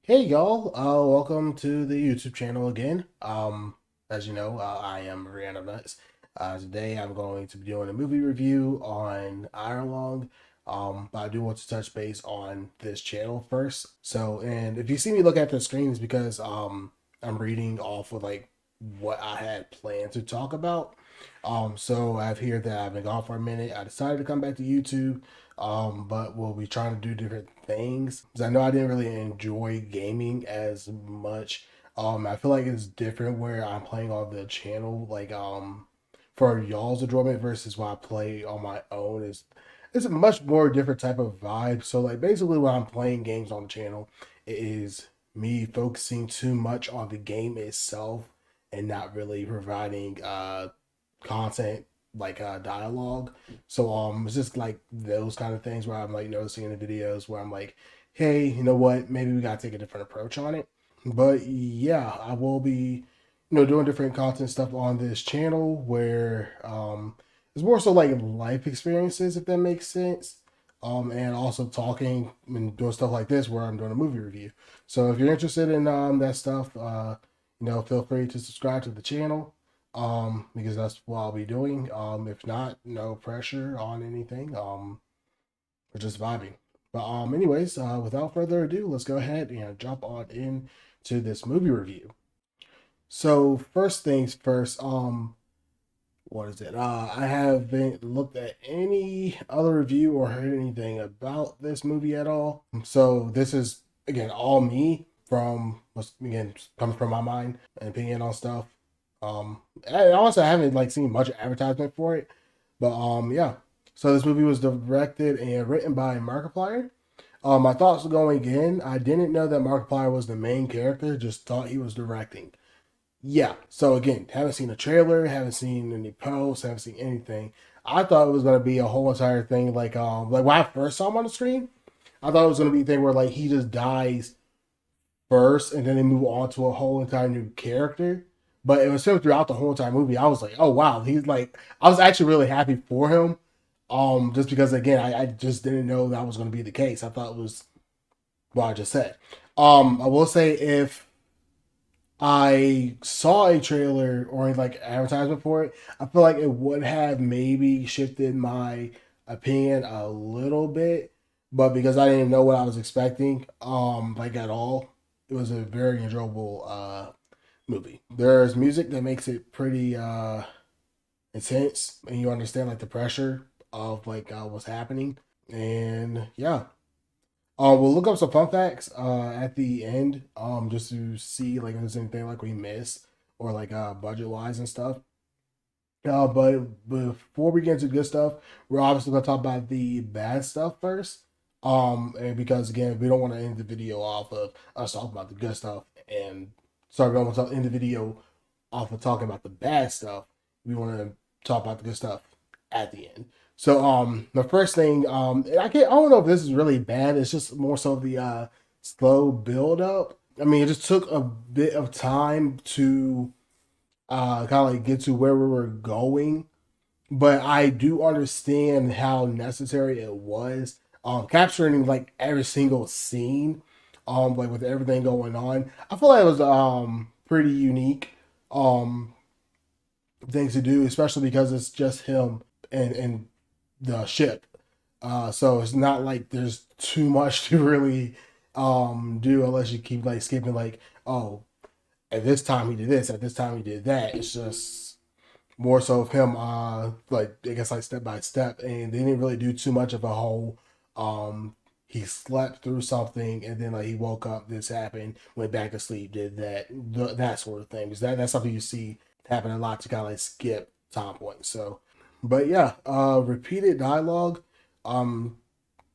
Hey y'all, welcome to the YouTube channel again. As you know, I am Random Nuts. Today I'm going to be doing a movie review on Iron. But I do want to touch base on this channel first. So, and if you see me look at the screen, it's because I'm reading off of like what I had planned to talk about. So I've heard that I've been gone for a minute. I decided to come back to YouTube, but we'll be trying to do different things because I know I didn't really enjoy gaming as much. I feel like it's different where I'm playing on the channel, like for y'all's enjoyment versus when I play on my own is it's a much more different type of vibe. So like basically when I'm playing games on the channel, it is me focusing too much on the game itself and not really providing content like dialogue. So it's just like those kind of things where I'm like noticing in the videos where I'm like, hey, you know what, maybe we gotta take a different approach on it. But yeah, I will be, doing different content stuff on this channel where it's more so like life experiences, if that makes sense. And also talking and doing stuff like this where I'm doing a movie review. So if you're interested in that stuff, feel free to subscribe to the channel because that's what I'll be doing. If not, no pressure on anything. We're just vibing. But anyways, without further ado, let's go ahead and jump on into this movie review. So first things first, what is it? I haven't looked at any other review or heard anything about this movie at all. So this is again all me from what's again comes from my mind and opinion on stuff. I also haven't like seen much advertisement for it, but yeah. So this movie was directed and written by Markiplier. My thoughts going in, I didn't know that Markiplier was the main character. Just thought he was directing. Yeah. So again, haven't seen a trailer, haven't seen any posts, haven't seen anything. I thought it was gonna be a whole entire thing like when I first saw him on the screen, I thought it was gonna be a thing where like he just dies first and then they move on to a whole entire new character. But it was him throughout the whole entire movie. I was like, oh wow, he's like I was actually really happy for him. Just because again, I just didn't know that was gonna be the case. I thought it was what I just said. I will say if I saw a trailer or like advertisement for it, I feel like it would have maybe shifted my opinion a little bit, but because I didn't know what I was expecting, like at all, it was a very enjoyable movie. There's music that makes it pretty intense, and you understand like the pressure of like what's happening, and yeah, we'll look up some fun facts at the end, just to see like if there's anything like we missed or like budget wise and stuff. But before we get into good stuff, we're obviously gonna talk about the bad stuff first. And because again, we don't want to end the video off of us talking about the good stuff and sorry, we don't want to end the video off of talking about the bad stuff. We want to talk about the good stuff at the end. So the first thing I don't know if this is really bad. It's just more so the slow build up. I mean, it just took a bit of time to kind of like get to where we were going, but I do understand how necessary it was. Capturing like every single scene, like with everything going on. I feel like it was pretty unique um things to do, especially because it's just him and the ship. So it's not like there's too much to really do unless you keep like skipping like, oh, at this time he did this, at this time he did that. It's just more so of him like I guess like step by step, and they didn't really do too much of a whole he slept through something and then like he woke up, this happened, went back to sleep, did that sort of thing. Because that's something you see happen a lot to kind of like skip time points. So but yeah, repeated dialogue, um,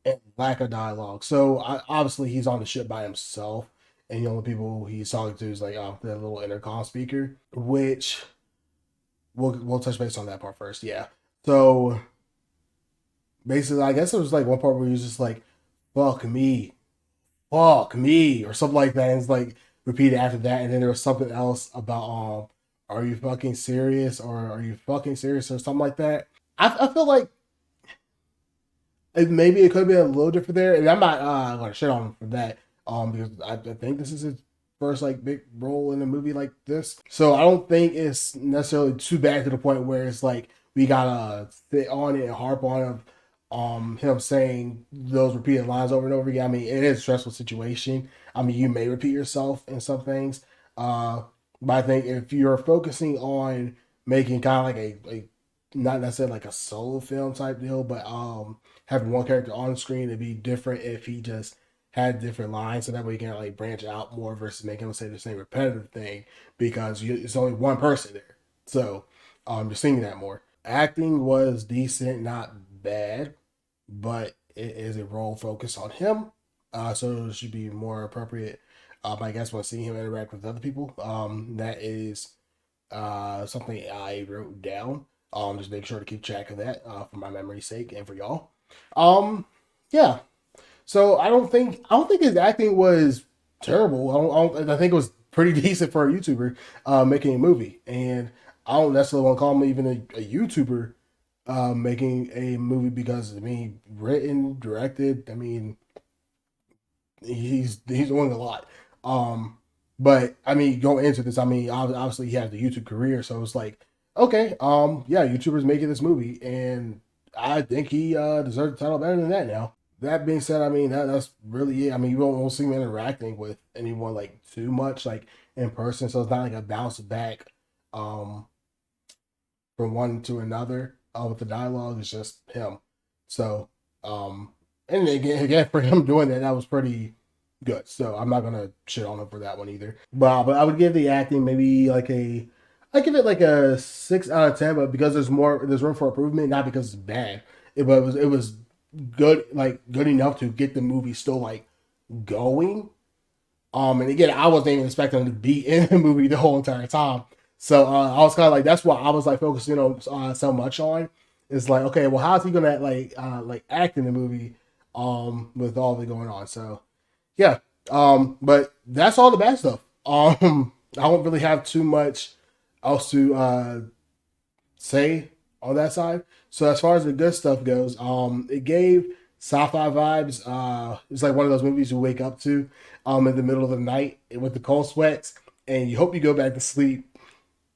and lack of dialogue. So obviously he's on the ship by himself, and the only people he's talking to is like the little intercom speaker, which we'll touch base on that part first. Yeah. So basically, I guess it was like one part where he was just like, fuck me," or something like that, and it's like repeated after that, and then there was something else about are you fucking serious or are you fucking serious or something like that. I feel like maybe it could have been a little different there, and I'm not gonna shit on him for that. Because I think this is his first like big role in a movie like this. So I don't think it's necessarily too bad to the point where it's like we gotta sit on it and harp on him saying those repeated lines over and over again. I mean, it is a stressful situation. I mean, you may repeat yourself in some things. Uh, but I think if you're focusing on making kind of like a not necessarily like a solo film type deal, but having one character on screen, it'd be different if he just had different lines, so that way you can like branch out more versus making him say the same repetitive thing because it's only one person there. So you're seeing that more. Acting was decent, not bad, but it is a role focused on him, so it should be more appropriate. I guess when seeing him interact with other people, that is something I wrote down. Just make sure to keep track of that for my memory's sake and for y'all. Um, yeah. So I don't think his acting was terrible. I think it was pretty decent for a YouTuber making a movie, and I don't necessarily want to call him even a YouTuber making a movie because I mean, written, directed. I mean, he's doing a lot. Um, but I mean, going into this, I mean, obviously he has the YouTube career, so it's like, okay, yeah, YouTubers making this movie, and I think he deserves the title better than that now. That being said, I mean that's really it. I mean, you won't see him interacting with anyone like too much, like in person, so it's not like a bounce back um from one to another with the dialogue. It's just him. So and again for him doing that, that was pretty good. So I'm not gonna shit on him for that one either. But I would give the acting maybe like I give it like a 6 out of 10. But because there's room for improvement, not because it's bad. It was good, like good enough to get the movie still like going. And again, I wasn't even expecting him to be in the movie the whole entire time. So I was kind of like, that's what I was like focusing on so much on. It's like, okay, well, how's he gonna like act in the movie with all that going on? So yeah, but that's all the bad stuff. I don't really have too much else to say on that side. So as far as the good stuff goes, it gave sci-fi vibes. It's like one of those movies you wake up to in the middle of the night with the cold sweats, and you hope you go back to sleep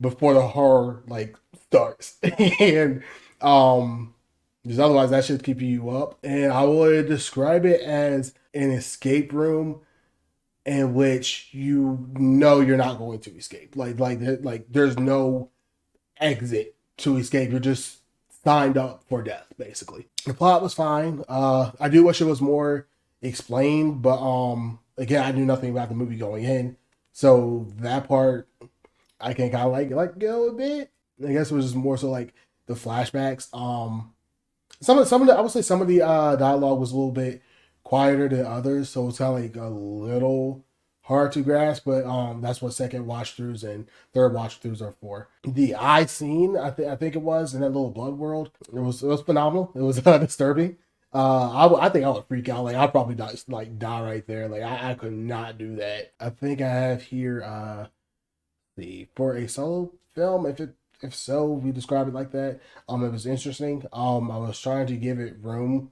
before the horror like starts. And because otherwise that should keep you up. And I would describe it as an escape room in which you know you're not going to escape. Like there's no exit to escape. You're just signed up for death, basically. The plot was fine. I do wish it was more explained, but again, I knew nothing about the movie going in, so that part I can kind of like go a bit. I guess it was just more so like the flashbacks. Some of the I would say some of the dialogue was a little bit quieter than others, so it's kind of like a little hard to grasp. But that's what second watch throughs and third watch throughs are for. The eye scene, I think it was in that little blood world. It was phenomenal. It was disturbing. I think I would freak out. Like I'd probably die right there. Like I could not do that. I think I have here the for a solo film. If so, we describe it like that. It was interesting. I was trying to give it room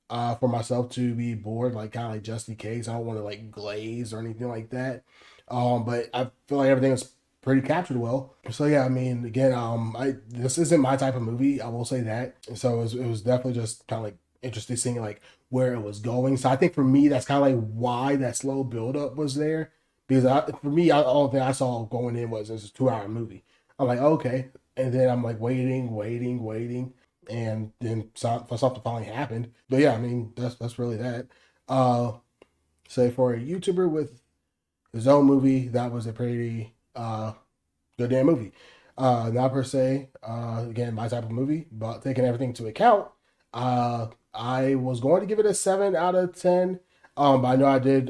for myself to be bored, like kind of like just in case. I don't want to like glaze or anything like that. But I feel like everything was pretty captured well. So yeah, I mean, again, I this isn't my type of movie. I will say that. So it was definitely just kind of like interesting seeing like where it was going. So I think for me, that's kind of like why that slow build up was there. Because for me, the only thing I saw going in was this 2 hour movie. I'm like, okay, and then I'm like waiting, and then for something finally happened. But yeah, I mean that's really that. Uh, Say for a YouTuber with his own movie, that was a pretty good damn movie. Not per se, again my type of movie, but taking everything into account, I was going to give it a 7 out of 10. But I know I did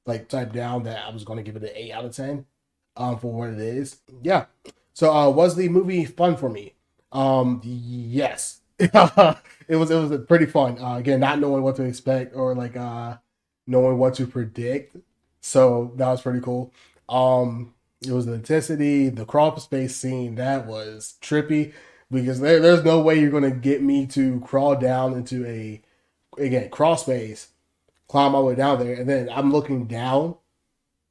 like type down that I was going to give it an 8 out of 10 for what it is. Yeah. So was the movie fun for me? Yes. It was pretty fun. Again, not knowing what to expect or like knowing what to predict. So that was pretty cool. It was the intensity, the crawl space scene that was trippy because there's no way you're gonna get me to crawl down into a again crawl space climb my way down there, and then I'm looking down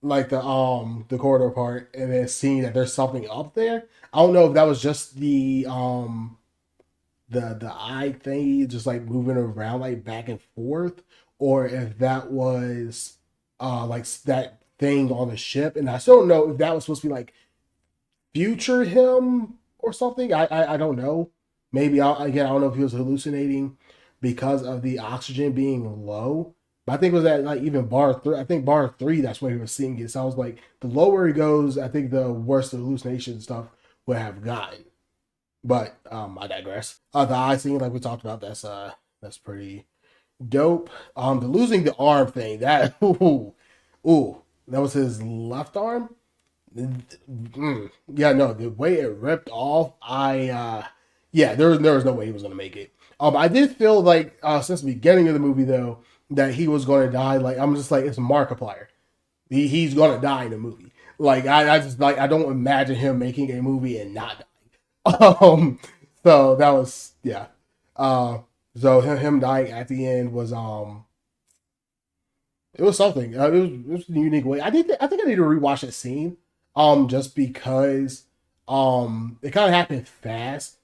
like the corridor part, and then seeing that there's something up there. I don't know if that was just the eye thingy just like moving around like back and forth, or if that was like that thing on the ship. And I still don't know if that was supposed to be like future him or something. I don't know. Maybe again I don't know if he was hallucinating because of the oxygen being low. But I think it was at like even bar three. I think bar three. That's when he was seeing it. So I was like, the lower he goes, I think the worse the hallucination stuff would have gotten. But I digress. The eye scene, like we talked about, that's pretty dope. The losing the arm thing, that ooh, that was his left arm. Yeah, no, the way it ripped off, yeah, there was no way he was gonna make it. I did feel like since the beginning of the movie though that he was gonna die. Like I'm just like it's Markiplier. He's gonna die in the movie. Like I just like I don't imagine him making a movie and not die. So that was yeah. Uh, so him dying at the end was it was something. It was a unique way. I think I need to rewatch that scene. Just because it kind of happened fast.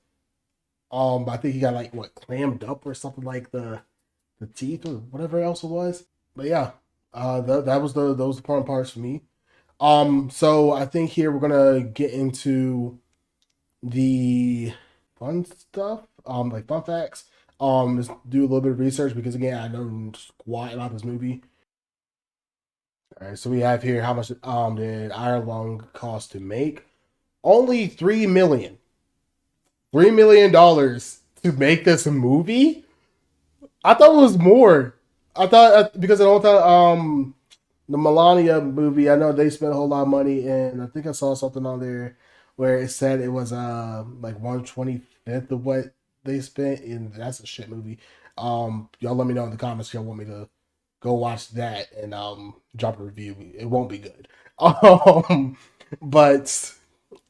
But I think he got like what clammed up or something like the teeth or whatever else it was. But yeah, that was those important parts for me. So I think here we're gonna get into the fun stuff. Like fun facts. Just do a little bit of research because again, I know squat about this movie. All right, so we have here how much did Iron Lung cost to make? Only $3 million to make this movie. I thought it was more. I thought because the whole time the Melania movie, I know they spent a whole lot of money, and I think I saw something on there where it said it was like 1/25th of what they spent, and that's a shit movie. Y'all let me know in the comments if y'all want me to go watch that and drop a review. It won't be good. Um, but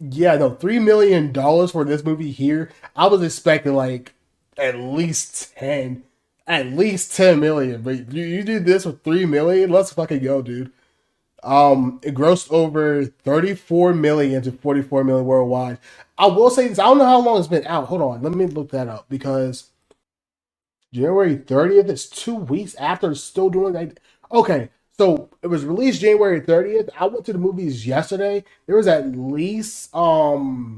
yeah, no, $3 million for this movie here. I was expecting like at least 10, at least 10 million. But you did this with 3 million. Let's fucking go, dude. It grossed over 34 million to 44 million worldwide. I will say this. I don't know how long it's been out. Hold on, let me look that up because January 30th is 2 weeks after it's still doing that. Okay, so it was released January 30th. I went to the movies yesterday. There was at least 15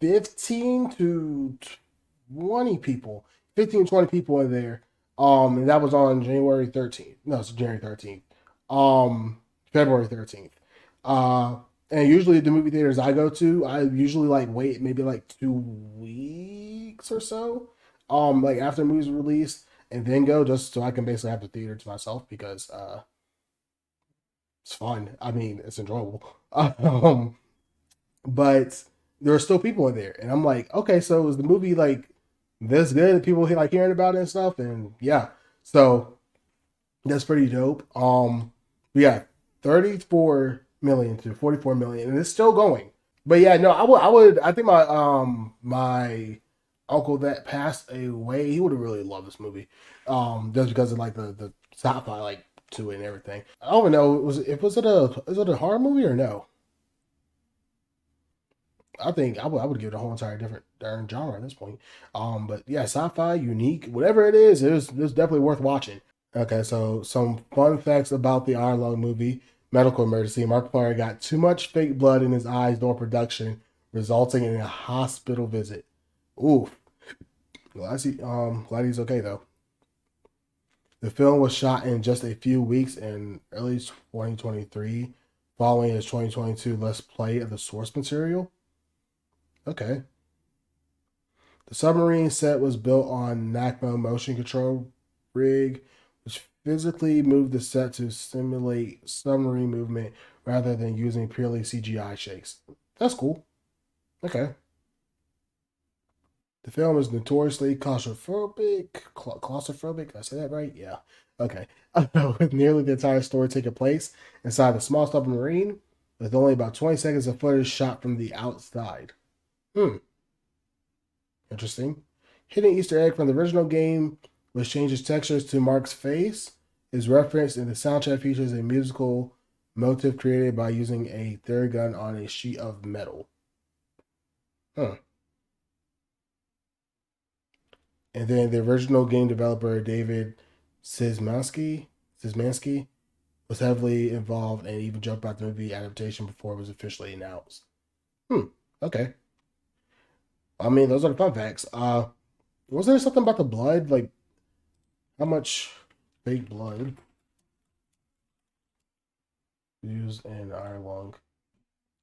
to 20 people, 15 20 people in there. And that was on January 13th. No, it's January 13th. Um, February 13th. Uh, and usually the movie theaters I go to, I usually like wait maybe like 2 weeks or so. Like after the movie's released, and then go just so I can basically have the theater to myself because it's fun. I mean, it's enjoyable. Um, but there are still people in there, and I'm like, okay, so is the movie like this good? People like hearing about it and stuff, and yeah, so that's pretty dope. Yeah, 34 million to 44 million, and it's still going. But yeah, no, I think my uncle that passed away, he would have really loved this movie, just because of like the sci-fi like to it and everything. I don't even know was it a horror movie or no? I think I would give it a whole entire different genre at this point. But yeah, sci-fi, unique, whatever it is, it's definitely worth watching. Okay, so some fun facts about the Iron Lung movie. Medical emergency. Markiplier got too much fake blood in his eyes during production, resulting in a hospital visit. Oof. Glad he's okay though. The film was shot in just a few weeks in early 2023, following his 2022 Let's Play of the source material. Okay. The submarine set was built on NACMA motion control rig, which physically moved the set to simulate submarine movement rather than using purely CGI shakes. That's cool. Okay. The film is notoriously claustrophobic. Claustrophobic? Did I say that right? Yeah. Okay. With nearly the entire story taking place inside a small submarine, with only about 20 seconds of footage shot from the outside. Hmm. Interesting. Hidden Easter egg from the original game. which changes textures to Mark's face, is referenced in the soundtrack. Features a musical motif created by using a theragun on a sheet of metal. Huh. And then the original game developer David Szymanski Szymanski was heavily involved and even joked about the movie adaptation before it was officially announced. Hmm. Okay. I mean, those are the fun facts. Was there something about the blood? Like how much fake blood used in Ireland?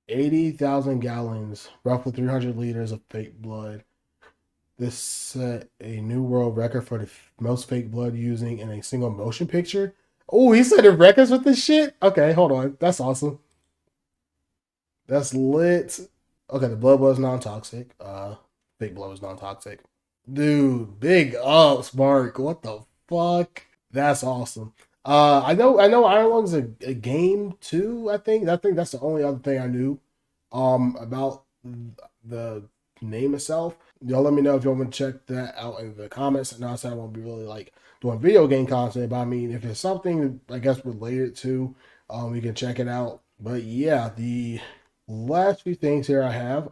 80,000 gallons, roughly 300 liters of fake blood. This set a new world record for the most fake blood using in a single motion picture. Oh, he set the records with this shit? Okay, hold on. That's awesome. That's lit. Okay, the blood was non toxic. Fake blood was non toxic. Dude, big ups, Mark. What the fuck? That's awesome. I know Ironlung's a game too. I think that's the only other thing I knew about the name itself. Y'all let me know if you want me to check that out in the comments. And I said I won't be really like doing video game content, but I mean if it's something I guess related to, we can check it out. But yeah, the last few things here I have.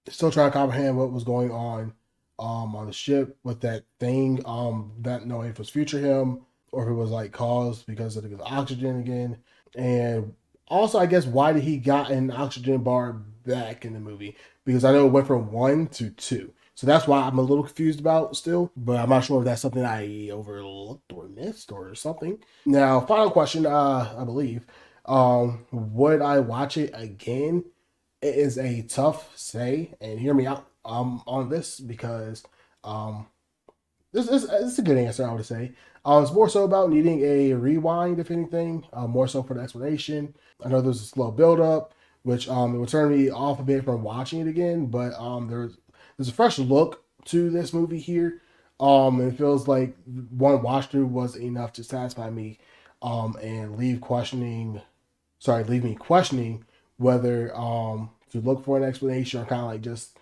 Still trying to comprehend what was going on the ship with that thing, not knowing if it was future him or if it was like caused because of the oxygen again. And also, I guess, why did he got an oxygen bar back in the movie? Because I know it went from one to two. So that's why I'm a little confused about still, but I'm not sure if that's something I overlooked or missed or something. Now, final question, I believe. Would I watch it again? It is a tough say, and hear me out on this because um, this is a good answer, I would say. It's more so about needing a rewind, if anything, more so for the explanation. I know there's a slow build up, which it would turn me off a bit from watching it again, but there's a fresh look to this movie here. It feels like one watch through was enough to satisfy me, and leave me questioning whether to look for an explanation or kind of like just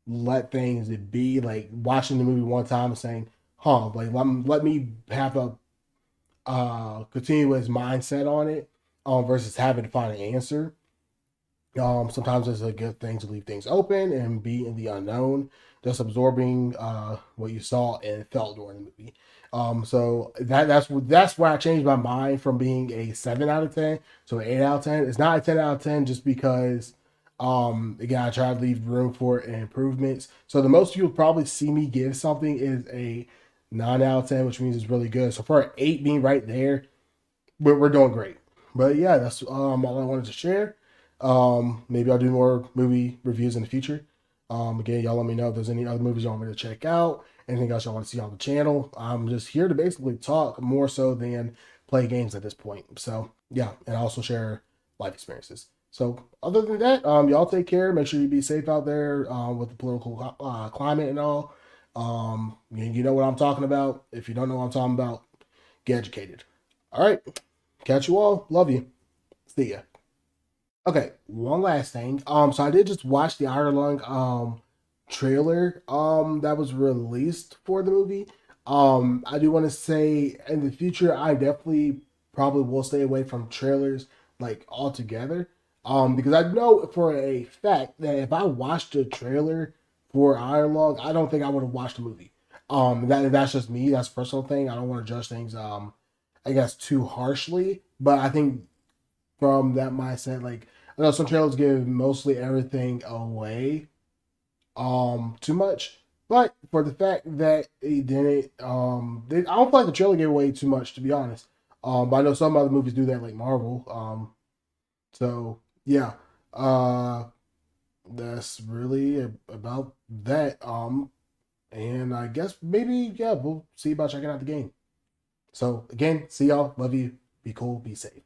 let things be. Like watching the movie one time and saying, "Huh," like let me have a continuous mindset on it, versus having to find an answer. Sometimes it's a good thing to leave things open and be in the unknown, just absorbing what you saw and felt during the movie. So that's why I changed my mind from being a 7 out of 10 to an 8 out of 10. It's not a 10 out of 10 just because again I try to leave room for improvements. So the most you'll probably see me give something is a 9 out of 10, which means it's really good. So for an 8 being right there, we're doing great. But yeah, that's all I wanted to share. Maybe I'll do more movie reviews in the future. Again, y'all let me know if there's any other movies you want me to check out, anything else y'all want to see on the channel. I'm just here to basically talk more so than play games at this point. So yeah, and also share life experiences. So other than that, y'all take care. Make sure you be safe out there with the political climate and all. You know what I'm talking about. If you don't know what I'm talking about, get educated. All right. Catch you all. Love you. See ya. Okay, one last thing. So I did just watch the Iron Lung trailer that was released for the movie. I do want to say in the future I definitely probably will stay away from trailers like altogether. Because I know for a fact that if I watched a trailer for Iron Lung, I don't think I would have watched the movie. That's just me. That's a personal thing. I don't want to judge things I guess too harshly, but I think from that mindset. Like I know some trailers give mostly everything away, too much. But for the fact that he didn't, I don't feel like the trailer gave away too much, to be honest. But I know some other movies do that, like Marvel. So yeah, uh, that's really about that. And I guess maybe yeah, we'll see about checking out the game. So again, see y'all. Love you. Be cool. Be safe.